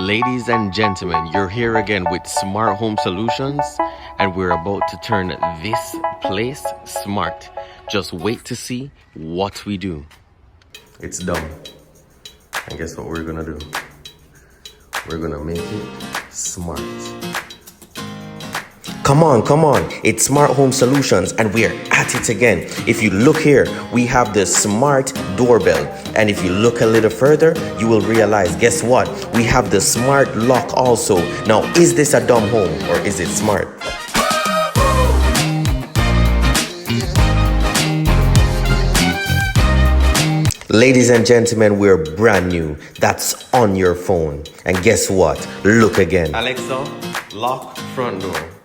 Ladies and gentlemen, you're here again with Smart Home Solutions, and we're about to turn this place smart. Just wait to see what we do. It's done. And guess what we're gonna do? We're gonna make it smart. Come on, it's Smart Home Solutions and we're at it again. If you look here, we have the smart doorbell. And if you look a little further, you will realize, guess what? We have the smart lock also. Now, is this a dumb home or is it smart? Ladies and gentlemen, we're brand new. That's on your phone. And guess what? Look again. Alexa, lock front door.